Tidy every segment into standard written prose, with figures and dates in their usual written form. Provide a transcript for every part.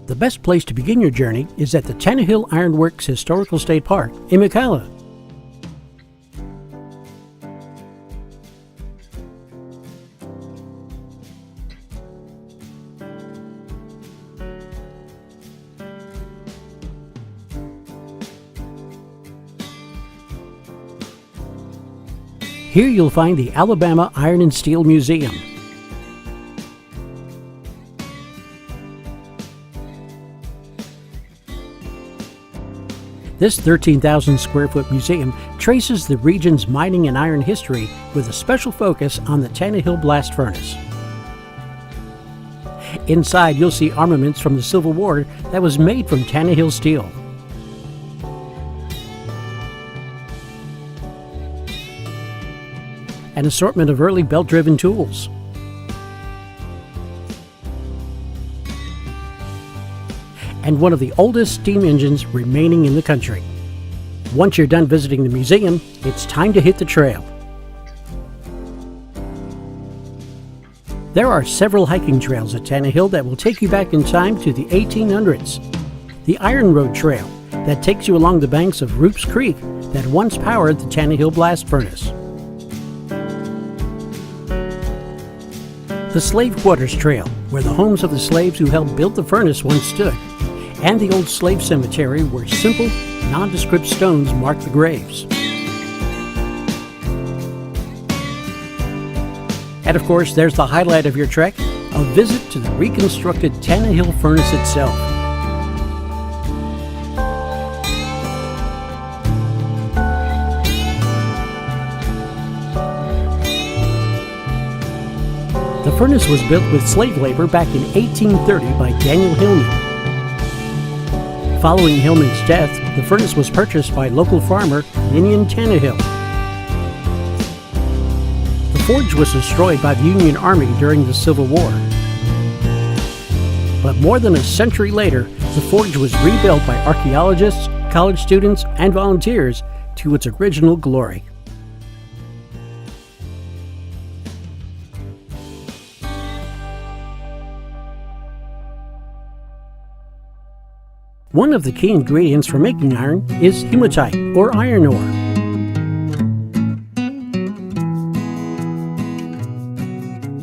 The best place to begin your journey is at the Tannehill Ironworks Historical State Park in McCalla. Here you'll find the Alabama Iron and Steel Museum. This 13,000 square foot museum traces the region's mining and iron history with a special focus on the Tannehill blast furnace. Inside you'll see armaments from the Civil War that was made from Tannehill steel. An assortment of early belt-driven tools. And one of the oldest steam engines remaining in the country. Once you're done visiting the museum, it's time to hit the trail. There are several hiking trails at Tannehill that will take you back in time to the 1800s. The Iron Road Trail that takes you along the banks of Roops Creek that once powered the Tannehill blast furnace. The Slave Quarters Trail, where the homes of the slaves who helped build the furnace once stood. And the old slave cemetery where simple, nondescript stones mark the graves. And of course, there's the highlight of your trek, a visit to the reconstructed Tannehill furnace itself. The furnace was built with slave labor back in 1830 by Daniel Hillman. Following Hillman's death, the furnace was purchased by local farmer Ninian Tannehill. The forge was destroyed by the Union Army during the Civil War. But more than a century later, the forge was rebuilt by archaeologists, college students, and volunteers to its original glory. One of the key ingredients for making iron is hematite, or iron ore.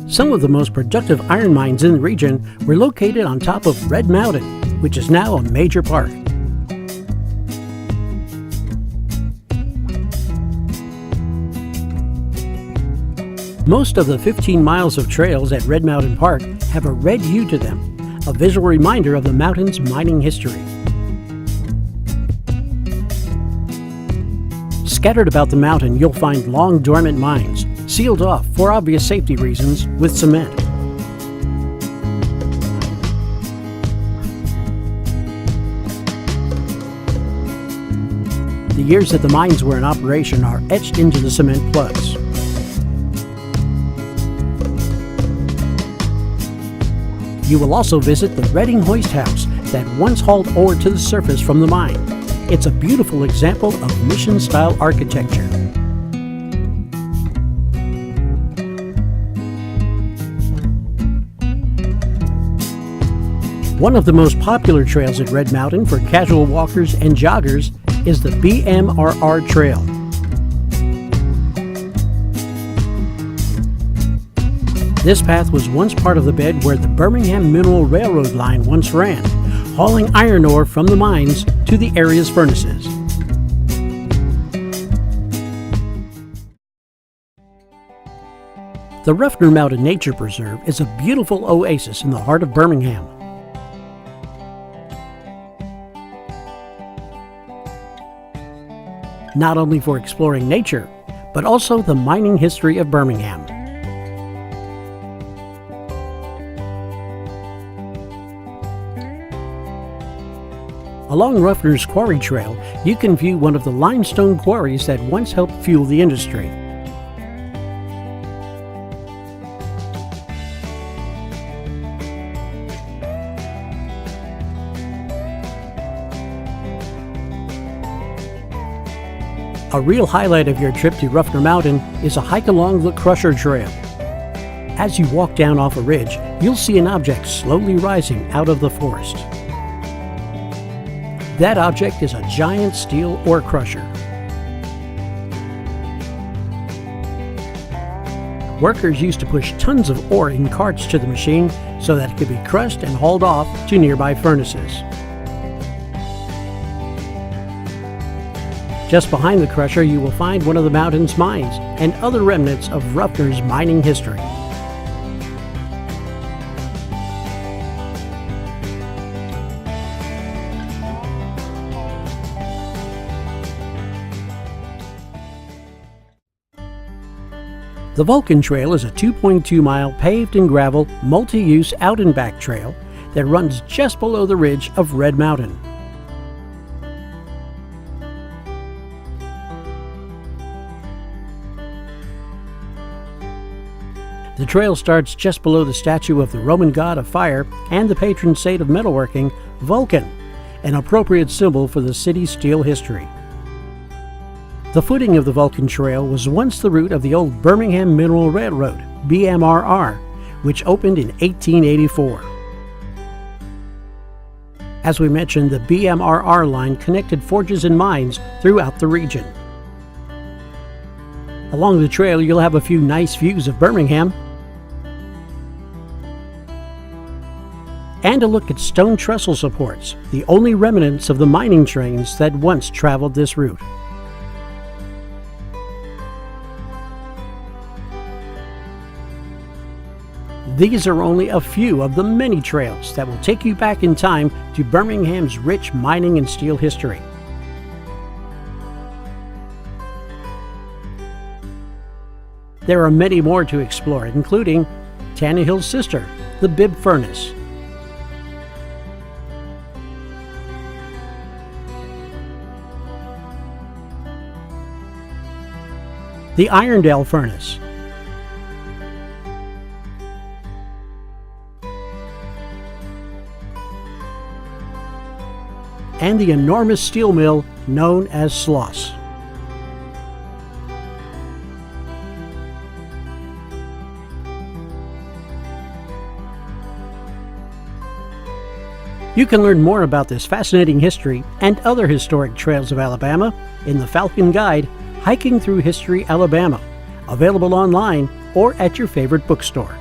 Some of the most productive iron mines in the region were located on top of Red Mountain, which is now a major park. Most of the 15 miles of trails at Red Mountain Park have a red hue to them, a visual reminder of the mountain's mining history. Scattered about the mountain, you'll find long dormant mines, sealed off for obvious safety reasons with cement. The years that the mines were in operation are etched into the cement plugs. You will also visit the Redding Hoist House that once hauled ore to the surface from the mine. It's a beautiful example of mission-style architecture. One of the most popular trails at Red Mountain for casual walkers and joggers is the BMRR Trail. This path was once part of the bed where the Birmingham Mineral Railroad line once ran, hauling iron ore from the mines to the area's furnaces. The Ruffner Mountain Nature Preserve is a beautiful oasis in the heart of Birmingham. Not only for exploring nature, but also the mining history of Birmingham. Along Ruffner's Quarry Trail, you can view one of the limestone quarries that once helped fuel the industry. A real highlight of your trip to Ruffner Mountain is a hike along the Crusher Trail. As you walk down off a ridge, you'll see an object slowly rising out of the forest. That object is a giant steel ore crusher. Workers used to push tons of ore in carts to the machine so that it could be crushed and hauled off to nearby furnaces. Just behind the crusher, you will find one of the mountain's mines and other remnants of Ruffner's mining history. The Vulcan Trail is a 2.2-mile paved and gravel, multi-use out and back trail that runs just below the ridge of Red Mountain. The trail starts just below the statue of the Roman god of fire and the patron saint of metalworking, Vulcan, an appropriate symbol for the city's steel history. The footing of the Vulcan Trail was once the route of the old Birmingham Mineral Railroad, BMRR, which opened in 1884. As we mentioned, the BMRR line connected forges and mines throughout the region. Along the trail, you'll have a few nice views of Birmingham and a look at stone trestle supports, the only remnants of the mining trains that once traveled this route. These are only a few of the many trails that will take you back in time to Birmingham's rich mining and steel history. There are many more to explore, including Tannehill's sister, the Bibb Furnace, the Irondale Furnace, and the enormous steel mill known as Sloss. You can learn more about this fascinating history and other historic trails of Alabama in the Falcon Guide, Hiking Through History, Alabama, available online or at your favorite bookstore.